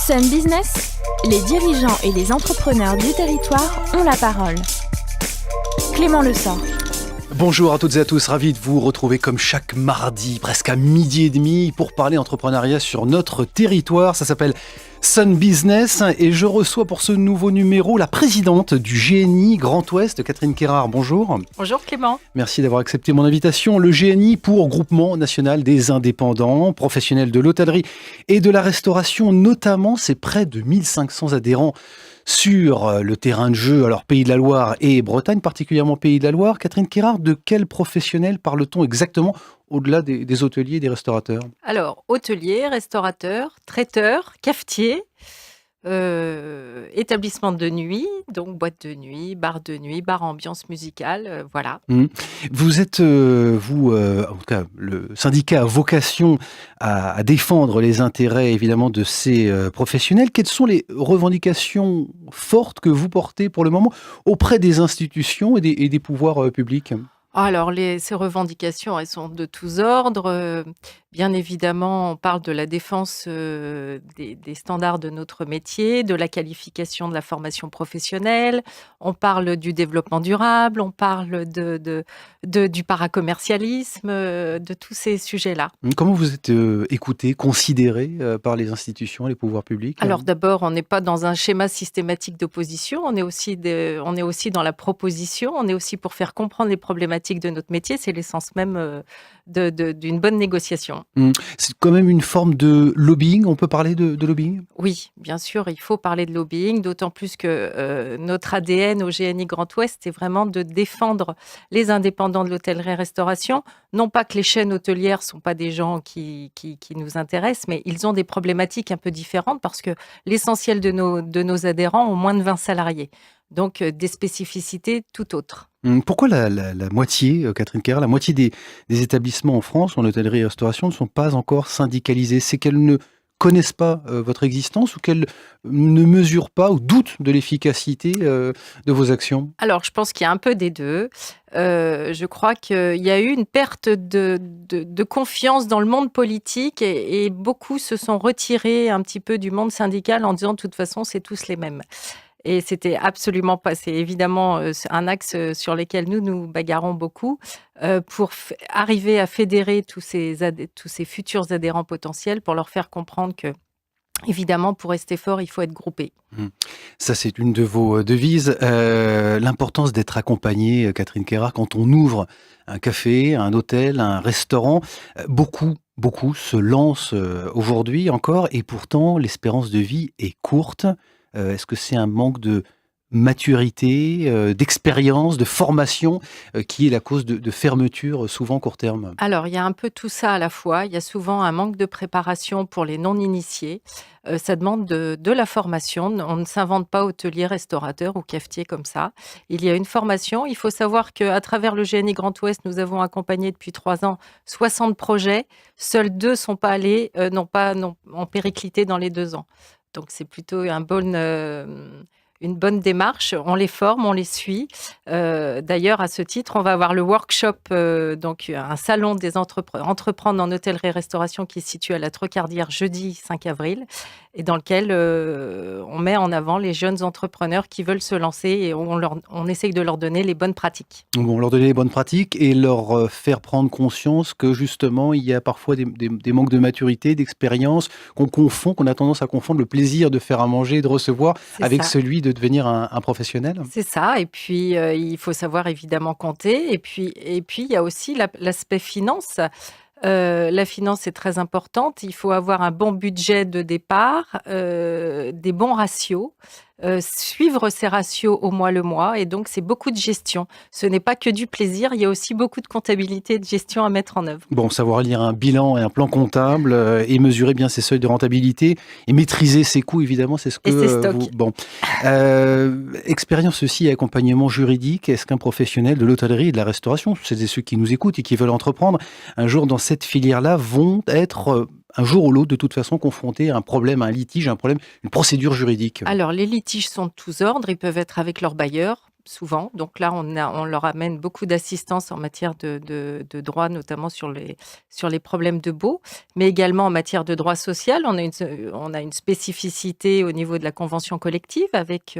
Sun Business, les dirigeants et les entrepreneurs du territoire ont la parole. Clément Lessort. Bonjour à toutes et à tous, ravi de vous retrouver comme chaque mardi, presque à 12h30, pour parler entrepreneuriat sur notre territoire. Ça s'appelle Sun Business et je reçois pour ce nouveau numéro la présidente du GNI Grand Ouest, Catherine Quérard. Bonjour. Bonjour Clément. Merci d'avoir accepté mon invitation. Le GNI pour Groupement National des Indépendants, professionnels de l'hôtellerie et de la restauration notamment, c'est près de 1500 adhérents sur le terrain de jeu, alors Pays de la Loire et Bretagne, particulièrement Pays de la Loire. Catherine Quérard, de quels professionnels parle-t-on exactement au-delà des hôteliers et des restaurateurs ? Alors, hôteliers, restaurateurs, traiteurs, cafetiers, établissements de nuit, donc boîte de nuit, bar ambiance musicale, voilà. Vous êtes, en tout cas, le syndicat a vocation à défendre les intérêts, évidemment, de ces professionnels. Quelles sont les revendications fortes que vous portez pour le moment auprès des institutions et des pouvoirs publics ? Alors, ces revendications, elles sont de tous ordres. Bien évidemment, on parle de la défense des standards de notre métier, de la qualification de la formation professionnelle, on parle du développement durable, on parle du paracommercialisme, de tous ces sujets-là. Comment vous êtes écouté, considéré par les institutions et les pouvoirs publics ? Alors d'abord, on n'est pas dans un schéma systématique d'opposition, on est aussi dans la proposition, on est aussi pour faire comprendre les problématiques de notre métier, c'est l'essence même d'une bonne négociation. C'est quand même une forme de lobbying, on peut parler de lobbying ? Oui, bien sûr, il faut parler de lobbying, d'autant plus que notre ADN au GNI Grand Ouest, c'est vraiment de défendre les indépendants de l'hôtellerie-restauration. Non pas que les chaînes hôtelières ne sont pas des gens qui nous intéressent, mais ils ont des problématiques un peu différentes parce que l'essentiel de nos adhérents ont moins de 20 salariés. Donc, des spécificités tout autres. Pourquoi la moitié, Catherine Quérard, la moitié des établissements en France, en hôtellerie et restauration, ne sont pas encore syndicalisés ? C'est qu'elles ne connaissent pas votre existence ou qu'elles ne mesurent pas ou doutent de l'efficacité de vos actions ? Alors, je pense qu'il y a un peu des deux. Je crois qu'il y a eu une perte de confiance dans le monde politique et beaucoup se sont retirés un petit peu du monde syndical en disant de toute façon, c'est tous les mêmes. Et c'était absolument pas. C'est évidemment un axe sur lequel nous bagarrons beaucoup pour arriver à fédérer tous ces futurs adhérents potentiels pour leur faire comprendre que, évidemment, pour rester fort, il faut être groupé. Ça, c'est une de vos devises. L'importance d'être accompagné, Catherine Quérard, quand on ouvre un café, un hôtel, un restaurant. Beaucoup se lancent aujourd'hui encore et pourtant, l'espérance de vie est courte. Est-ce que c'est un manque de maturité, d'expérience, de formation qui est la cause de fermeture souvent court terme ? Alors, il y a un peu tout ça à la fois. Il y a souvent un manque de préparation pour les non-initiés. Ça demande de la formation. On ne s'invente pas hôtelier, restaurateur ou cafetier comme ça. Il y a une formation. Il faut savoir qu'à travers le GNI Grand Ouest, nous avons accompagné depuis 3 ans 60 projets. Seuls 2 sont pas allés, ont périclité dans les 2 ans. Donc, c'est plutôt une bonne démarche. On les forme, on les suit. D'ailleurs, à ce titre, on va avoir le workshop, donc un salon des entreprendre en hôtellerie-restauration qui se situe à la Trocardière jeudi 5 avril et dans lequel on met en avant les jeunes entrepreneurs qui veulent se lancer et on essaye de leur donner les bonnes pratiques. Bon, leur donner les bonnes pratiques et leur faire prendre conscience que justement, il y a parfois des manques de maturité, d'expérience, qu'on a tendance à confondre le plaisir de faire à manger et de recevoir avec celui de devenir un professionnel. C'est ça. Et puis, il faut savoir évidemment compter. Et puis il y a aussi l'aspect finance. La finance est très importante. Il faut avoir un bon budget de départ, des bons ratios, suivre ces ratios au mois le mois. Et donc, c'est beaucoup de gestion. Ce n'est pas que du plaisir. Il y a aussi beaucoup de comptabilité et de gestion à mettre en œuvre. Bon, savoir lire un bilan et un plan comptable et mesurer bien ses seuils de rentabilité et maîtriser ses coûts, évidemment, c'est ce que ses stocks. Expérience aussi et accompagnement juridique. Est-ce qu'un professionnel de l'hôtellerie et de la restauration, celles et ceux qui nous écoutent et qui veulent entreprendre un jour dans cette filière-là, vont être un jour ou l'autre, de toute façon, confrontés à un problème, à un litige, une procédure juridique ? Alors, les litiges sont de tous ordres. Ils peuvent être avec leur bailleur, souvent. Donc là, on leur amène beaucoup d'assistance en matière de droit, notamment sur les problèmes de baux, mais également en matière de droit social. On a une spécificité au niveau de la convention collective avec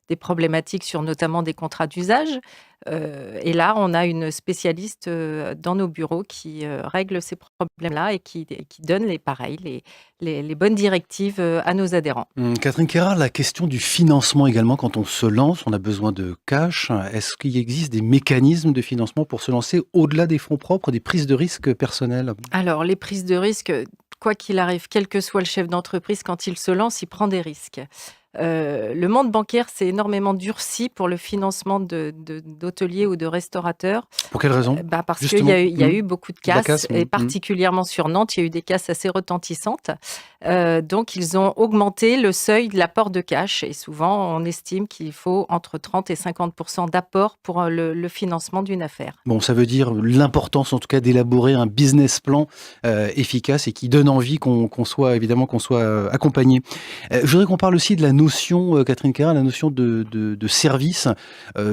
des problématiques sur notamment des contrats d'usage. Et là, on a une spécialiste dans nos bureaux qui règle ces problèmes-là et qui donne les bonnes directives à nos adhérents. Catherine Quérard, la question du financement également, quand on se lance, on a besoin de cash. Est-ce qu'il existe des mécanismes de financement pour se lancer au-delà des fonds propres, des prises de risques personnelles? Alors, les prises de risques, quoi qu'il arrive, quel que soit le chef d'entreprise, quand il se lance, il prend des risques. Le monde bancaire s'est énormément durci pour le financement d'hôteliers ou de restaurateurs. Pour quelle raison? Parce qu'il Justement. y a eu beaucoup de La casses, casse. et particulièrement sur Nantes, il y a eu des casses assez retentissantes. Donc, ils ont augmenté le seuil de l'apport de cash. Et souvent, on estime qu'il faut entre 30 et 50% d'apport pour le financement d'une affaire. Bon, ça veut dire l'importance, en tout cas, d'élaborer un business plan efficace et qui donne envie qu'on soit accompagné. Je voudrais qu'on parle aussi de la notion, Catherine Quérard, la notion de service.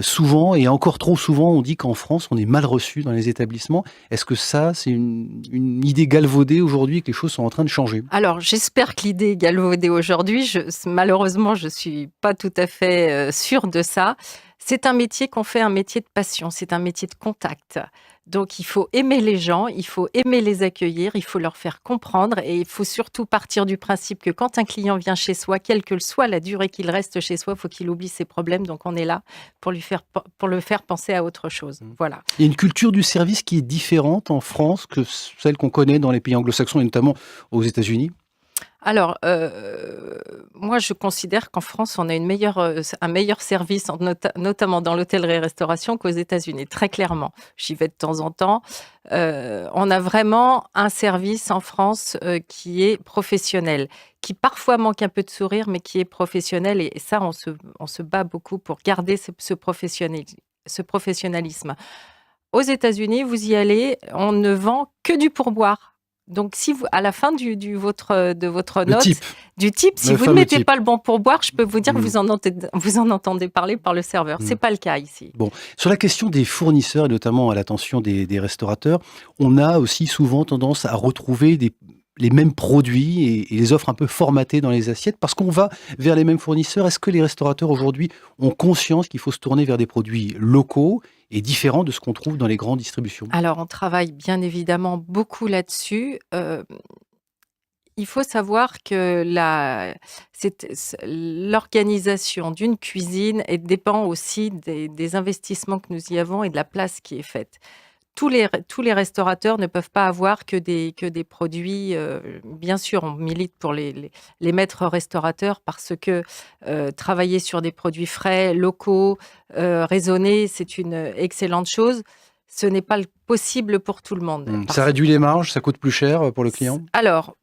Souvent, et encore trop souvent, on dit qu'en France, on est mal reçu dans les établissements. Est-ce que ça, c'est une idée galvaudée aujourd'hui, que les choses sont en train de changer? Alors, j'espère que l'idée est galvaudée aujourd'hui. Malheureusement, je ne suis pas tout à fait sûre de ça. C'est un métier qu'on fait, un métier de passion, c'est un métier de contact. Donc, il faut aimer les gens, il faut aimer les accueillir, il faut leur faire comprendre, et il faut surtout partir du principe que quand un client vient chez soi, quelle que soit la durée qu'il reste chez soi, il faut qu'il oublie ses problèmes. Donc, on est là pour le faire penser à autre chose. Voilà. Il y a une culture du service qui est différente en France que celle qu'on connaît dans les pays anglo-saxons et notamment aux États-Unis? Alors, moi, je considère qu'en France, on a un meilleur service, notamment dans l'hôtellerie-restauration, qu'aux États-Unis, très clairement. J'y vais de temps en temps. On a vraiment un service en France qui est professionnel, qui parfois manque un peu de sourire, mais qui est professionnel. Et ça, on se bat beaucoup pour garder ce professionnalisme. Aux États-Unis, vous y allez, on ne vend que du pourboire. Donc, si vous, à la fin de votre note, du type, si vous ne mettez pas le bon pourboire, je peux vous dire que vous en entendez parler par le serveur. C'est pas le cas ici. Bon, sur la question des fournisseurs et notamment à l'attention des restaurateurs, on a aussi souvent tendance à retrouver les mêmes produits et les offres un peu formatées dans les assiettes parce qu'on va vers les mêmes fournisseurs. Est-ce que les restaurateurs aujourd'hui ont conscience qu'il faut se tourner vers des produits locaux et différents de ce qu'on trouve dans les grandes distributions? Alors, on travaille bien évidemment beaucoup là-dessus. Il faut savoir que l'organisation d'une cuisine dépend aussi des investissements que nous y avons et de la place qui est faite. Tous les restaurateurs ne peuvent pas avoir que des produits. Bien sûr, on milite pour les maîtres restaurateurs parce que travailler sur des produits frais, locaux, raisonnés, c'est une excellente chose. Ce n'est pas possible pour tout le monde. Ça réduit les marges, ça coûte plus cher pour le client? Alors,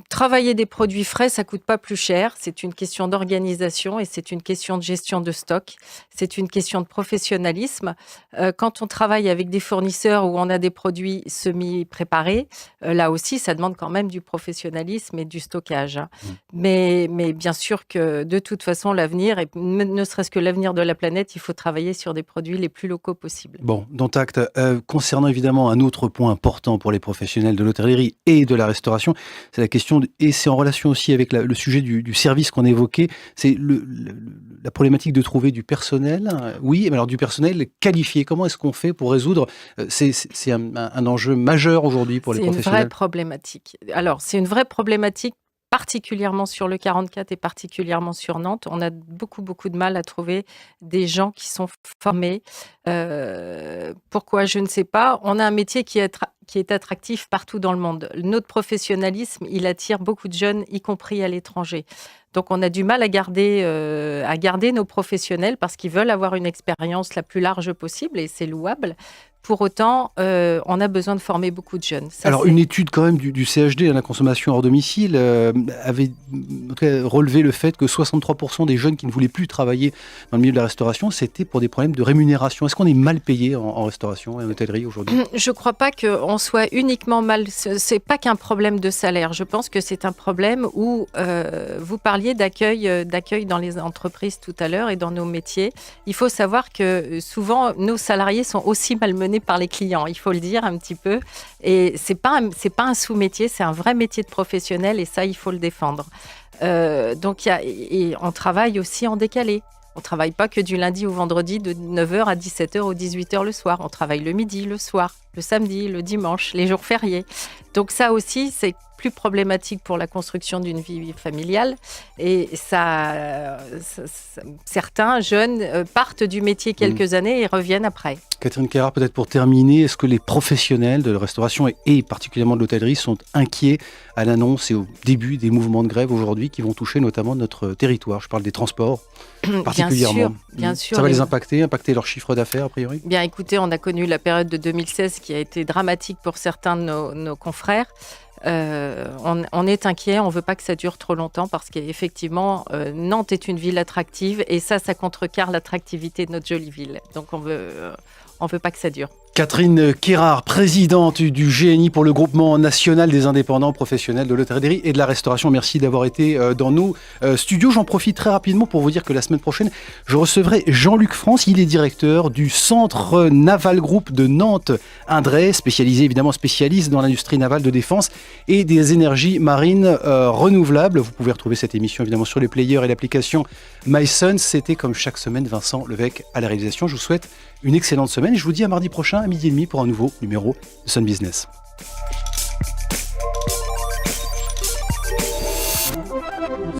travailler des produits frais, ça coûte pas plus cher. C'est une question d'organisation et c'est une question de gestion de stock. C'est une question de professionnalisme. Quand on travaille avec des fournisseurs où on a des produits semi-préparés, là aussi, ça demande quand même du professionnalisme et du stockage. Mais bien sûr que de toute façon, l'avenir, et ne serait-ce que l'avenir de la planète, il faut travailler sur des produits les plus locaux possibles. Bon, dont acte. Concernant évidemment un autre point important pour les professionnels de l'hôtellerie et de la restauration, c'est la question, et c'est en relation aussi avec le sujet du service qu'on évoquait, c'est la problématique de trouver du personnel. Oui, mais alors du personnel qualifié. Comment est-ce qu'on fait pour résoudre? C'est un enjeu majeur aujourd'hui pour les professionnels. C'est une vraie problématique. Alors, c'est une vraie problématique, particulièrement sur le 44 et particulièrement sur Nantes. On a beaucoup de mal à trouver des gens qui sont formés. Pourquoi? Je ne sais pas. On a un métier qui est attractif partout dans le monde. Notre professionnalisme, il attire beaucoup de jeunes, y compris à l'étranger. Donc, on a du mal à garder nos professionnels parce qu'ils veulent avoir une expérience la plus large possible et c'est louable. Pour autant, on a besoin de former beaucoup de jeunes. Ça, Alors, une étude quand même du CHD, la consommation hors domicile, avait relevé le fait que 63% des jeunes qui ne voulaient plus travailler dans le milieu de la restauration, c'était pour des problèmes de rémunération. Est-ce qu'on est mal payé en restauration et en hôtellerie aujourd'hui ? Je ne crois pas qu'on soit uniquement mal... C'est pas qu'un problème de salaire. Je pense que c'est un problème où vous parliez d'accueil dans les entreprises tout à l'heure et dans nos métiers. Il faut savoir que souvent, nos salariés sont aussi malmenés par les clients, il faut le dire un petit peu. Et c'est pas un sous-métier, c'est un vrai métier de professionnel et ça, il faut le défendre. Donc, et on travaille aussi en décalé. On ne travaille pas que du lundi au vendredi de 9h à 17h ou 18h le soir. On travaille le midi, le soir, le samedi, le dimanche, les jours fériés. Donc ça aussi, c'est plus problématique pour la construction d'une vie familiale. Et certains jeunes partent du métier quelques années et reviennent après. Catherine Quérard, peut-être pour terminer, est-ce que les professionnels de la restauration et particulièrement de l'hôtellerie sont inquiets à l'annonce et au début des mouvements de grève aujourd'hui qui vont toucher notamment notre territoire ? Je parle des transports particulièrement. Bien sûr. Ça va les impacter leur chiffre d'affaires a priori ? Bien écoutez, on a connu la période de 2016 qui a été dramatique pour certains de nos confrères. On est inquiet, on ne veut pas que ça dure trop longtemps parce qu'effectivement, Nantes est une ville attractive et ça contrecarre l'attractivité de notre jolie ville. Donc on veut pas que ça dure. Catherine Quérard, présidente du GNI pour le groupement national des indépendants professionnels de l'hôtellerie et de la restauration. Merci d'avoir été dans nos studios. J'en profite très rapidement pour vous dire que la semaine prochaine, je recevrai Jean-Luc France. Il est directeur du Centre Naval Group de Nantes-Indray, spécialiste dans l'industrie navale de défense et des énergies marines renouvelables. Vous pouvez retrouver cette émission évidemment sur les players et l'application MySun. C'était comme chaque semaine Vincent Levesque à la réalisation. Je vous souhaite une excellente semaine et je vous dis à mardi prochain à 12h30 pour un nouveau numéro de Sun Business.